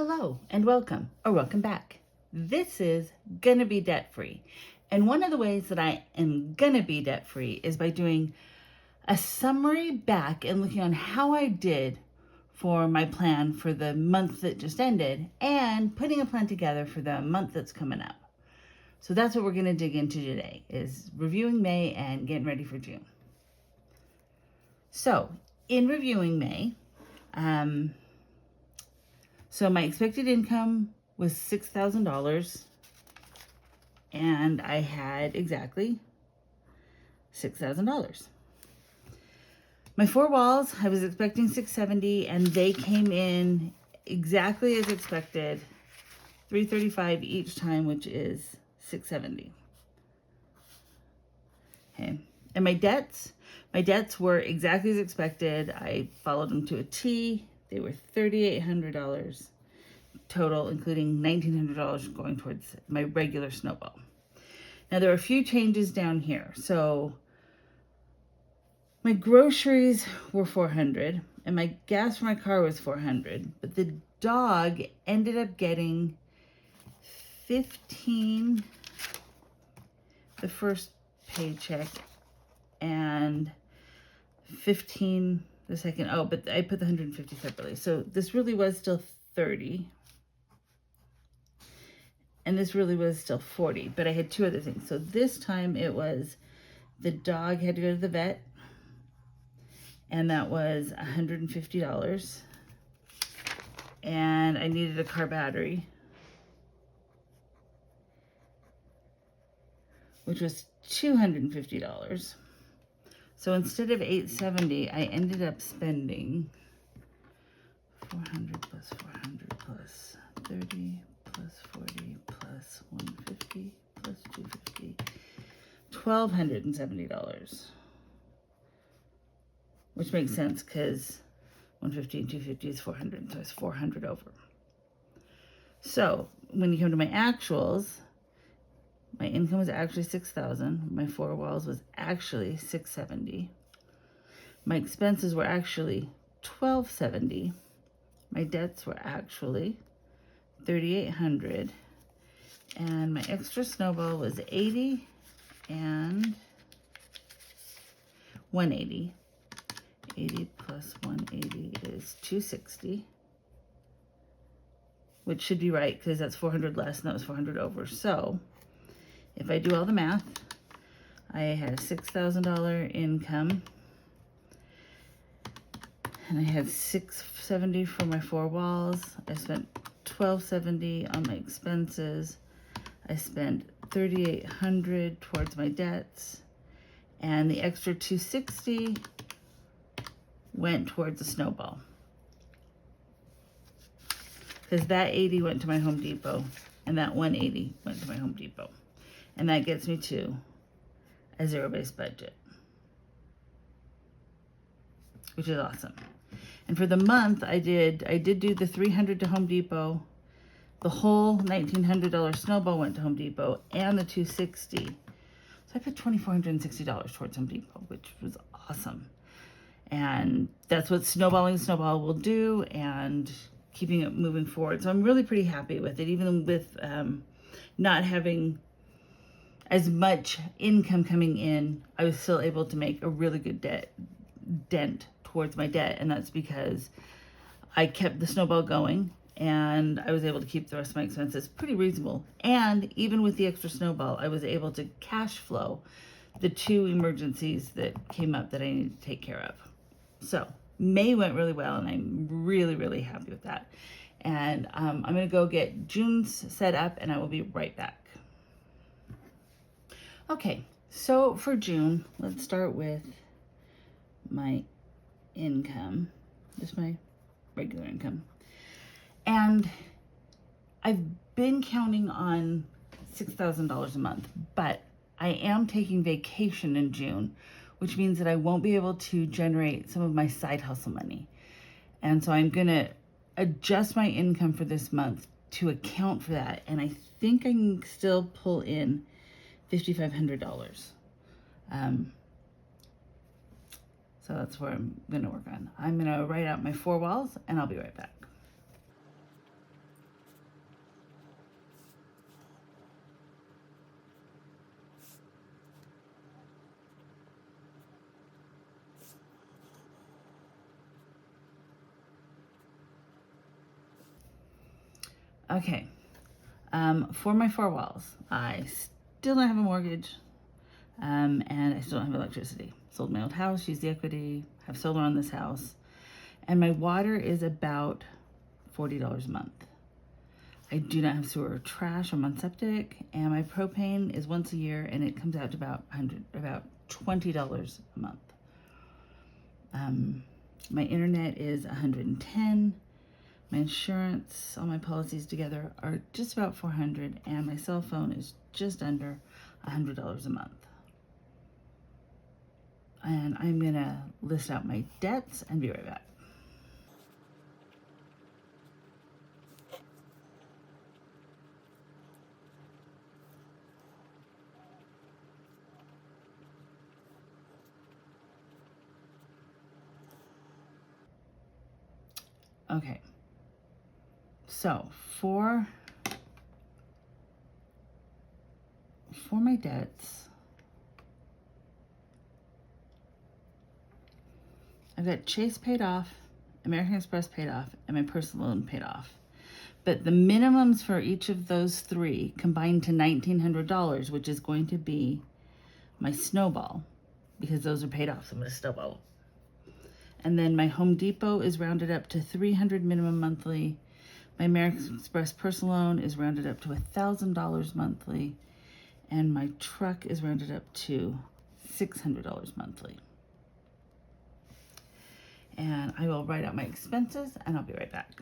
hello and welcome or welcome back. This is Gonna Be Debt Free. And one of the ways that I am gonna be debt free is by doing a summary back and looking on how I did for my plan for the month that just ended and putting a plan together for the month that's coming up. So that's what we're gonna dig into today, is reviewing May and getting ready for June. So in reviewing May, so my expected income was $6,000 and I had exactly $6,000. My four walls, I was expecting $670 and they came in exactly as expected, $335 each time, which is $670. Okay, and my debts were exactly as expected. I followed them to a T. They were $3,800 total, including $1,900 going towards my regular snowball. Now there are a few changes down here. So my groceries were $400 and my gas for my car was $400, but the dog ended up getting $15 the first paycheck and $15 the second. Oh, but I put the $150 separately. So this really was still $30. And this really was still $40, but I had two other things. So this time it was the dog had to go to the vet, and that was $150. And I needed a car battery, which was $250. So instead of $870, I ended up spending 400 plus 400 plus 30 plus 40 plus 150 plus 250, $1,270. Which makes sense because 150 and 250 is 400, so it's 400 over. So when you come to my actuals, my income was actually $6,000. My four walls was actually $670. My expenses were actually $1,270. My debts were actually $3,800. And my extra snowball was $80 and $180. 80 plus 180 is $260, which should be right because that's 400 less and that was 400 over. So if I do all the math, I had a $6,000 income and I had $670 for my four walls. I spent $1,270 on my expenses. I spent $3,800 towards my debts, and the extra $260 went towards the snowball, because that 80 went to my Home Depot and that 180 went to my Home Depot, and that gets me to a zero-based budget, which is awesome. And for the month, I did do the $300 to Home Depot. The whole $1,900 snowball went to Home Depot, and the $260. So I put $2,460 towards Home Depot, which was awesome. And that's what snowballing snowball will do, and keeping it moving forward. So I'm really pretty happy with it, even with not having as much income coming in. I was still able to make a really good dent towards my debt, and that's because I kept the snowball going, and I was able to keep the rest of my expenses pretty reasonable. And even with the extra snowball, I was able to cash flow the two emergencies that came up that I needed to take care of. So May went really well, and I'm really, really happy with that. And I'm going to go get June's set up, and I will be right back. Okay, so for June, let's start with my income, just my regular income. And I've been counting on $6,000 a month, but I am taking vacation in June, which means that I won't be able to generate some of my side hustle money. And so I'm going to adjust my income for this month to account for that. And I think I can still pull in $5,500. So that's where I'm going to work on. I'm going to write out my four walls, and I'll be right back. Okay. For my 4 walls, I still don't have a mortgage, and I still don't have electricity. Sold my old house, used the equity, have solar on this house, and my water is about $40 a month. I do not have sewer or trash. I'm on septic, and my propane is once a year, and it comes out to about $20 a month. My internet is $110. My insurance, all my policies together are just about $400, and my cell phone is just under $100 a month. And I'm gonna list out my debts and be right back. Okay, so for my debts, I've got Chase paid off, American Express paid off, and my personal loan paid off. But the minimums for each of those 3 combined to $1,900, which is going to be my snowball, because those are paid off, so I'm gonna snowball. And then my Home Depot is rounded up to $300 minimum monthly. My American Express personal loan is rounded up to $1,000 monthly. And my truck is rounded up to $600 monthly. And I will write out my expenses, and I'll be right back.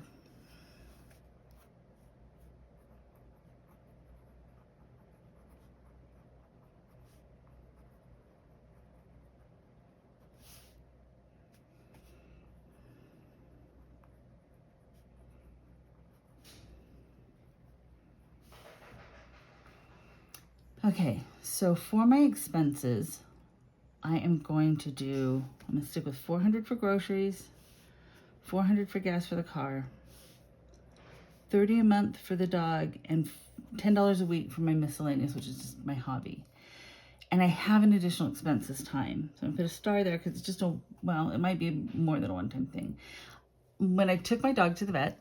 Okay, so for my expenses, I'm going to stick with $400 for groceries, $400 for gas for the car, $30 a month for the dog, and $10 a week for my miscellaneous, which is just my hobby. And I have an additional expense this time. So I'm gonna put a star there because it's just it might be more than a one-time thing. When I took my dog to the vet,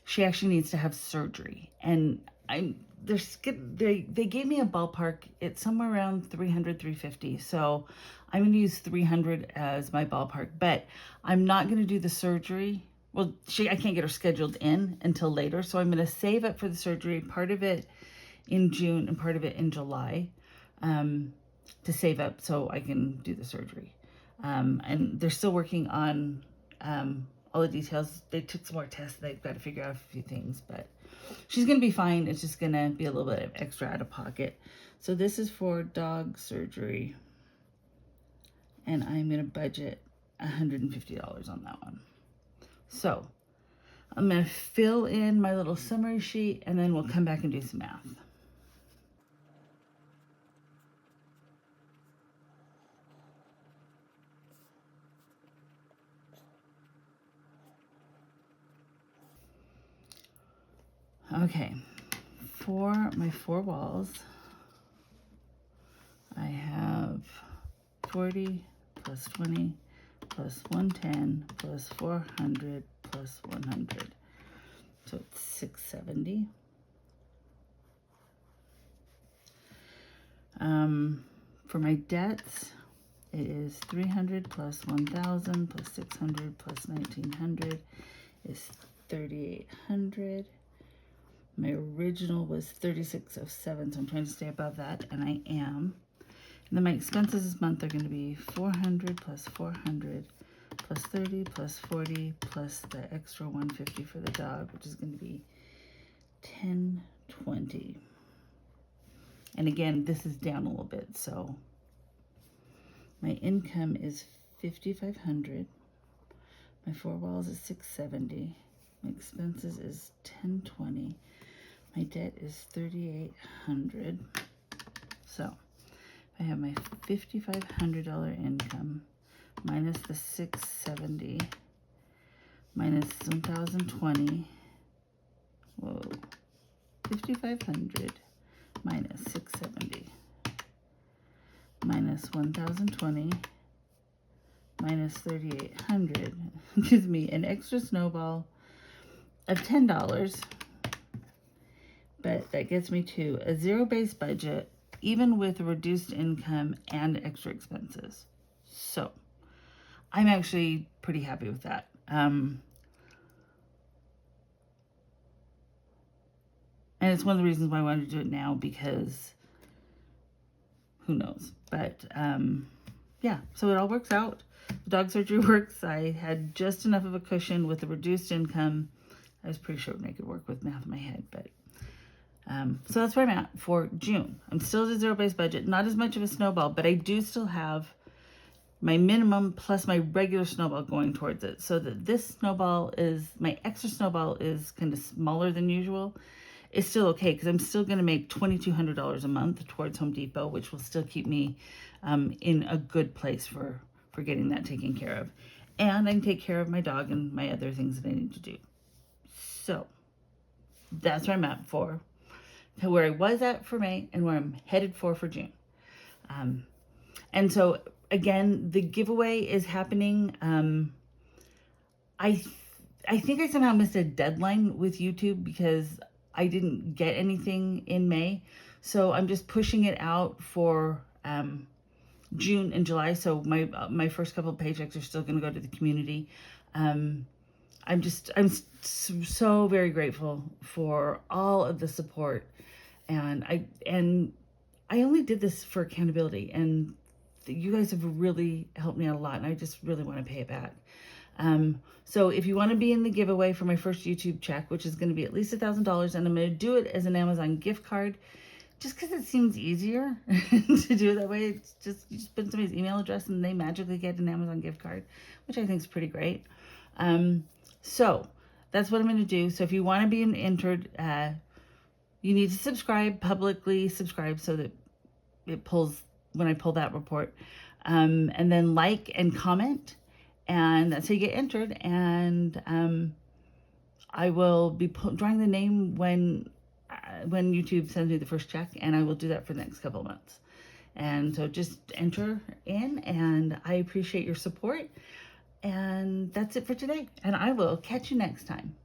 she actually needs to have surgery. And they gave me a ballpark. It's somewhere around 300, 350. So I'm going to use 300 as my ballpark, but I'm not going to do the surgery. Well, I can't get her scheduled in until later. So I'm going to save up for the surgery, part of it in June and part of it in July, to save up so I can do the surgery. And they're still working on, all the details. They took some more tests. They've got to figure out a few things, but she's going to be fine. It's just going to be a little bit of extra out of pocket. So this is for dog surgery, and I'm going to budget $150 on that one. So I'm going to fill in my little summary sheet, and then we'll come back and do some math. Okay, for my 4 walls, I have 40 plus 20 plus 110 plus 400 plus 100. So it's 670. For my debts, it is 300 plus 1,000 plus 600 plus 1,900 is 3,800. My original was 3,607, so I'm trying to stay above that, and I am. And then my expenses this month are going to be 400 plus 400 plus 30 plus 40 plus the extra 150 for the dog, which is going to be 1020. And again, this is down a little bit, so my income is 5,500. My 4 walls is 670. My expenses is 1020. My debt is 3,800. So I have my $5,500 income minus the 670 minus 1,020. Whoa, 5,500 minus 670 minus 1,020 minus 3,800 gives me an extra snowball of $10, but that gets me to a zero-based budget, even with reduced income and extra expenses. So I'm actually pretty happy with that. And it's one of the reasons why I wanted to do it now, because who knows? But yeah, so it all works out. The dog surgery works. I had just enough of a cushion with the reduced income. I was pretty sure I could work with math in my head, but so that's where I'm at for June. I'm still at a zero-based budget, not as much of a snowball, but I do still have my minimum plus my regular snowball going towards it, so that this snowball is, my extra snowball is kind of smaller than usual. It's still okay, because I'm still going to make $2,200 a month towards Home Depot, which will still keep me in a good place for getting that taken care of. And I can take care of my dog and my other things that I need to do. So that's where I'm at for, where I was at for May and where I'm headed for June. And so again, the giveaway is happening. I think I somehow missed a deadline with YouTube because I didn't get anything in May. So I'm just pushing it out for June and July. So my first couple of paychecks are still going to go to the community. I'm so very grateful for all of the support, and I only did this for accountability, and you guys have really helped me out a lot, and I just really want to pay it back. So if you want to be in the giveaway for my first YouTube check, which is going to be at least $1,000, and I'm going to do it as an Amazon gift card, just because it seems easier to do it that way. It's just, you just put somebody's email address and they magically get an Amazon gift card, which I think is pretty great. So that's what I'm going to do. So if you want to be entered, you need to subscribe, publicly subscribe, so that it pulls when I pull that report. And then like and comment, and that's how you get entered. And I will be drawing the name when YouTube sends me the first check, and I will do that for the next couple of months. And so just enter in, and I appreciate your support. And that's it for today, and I will catch you next time.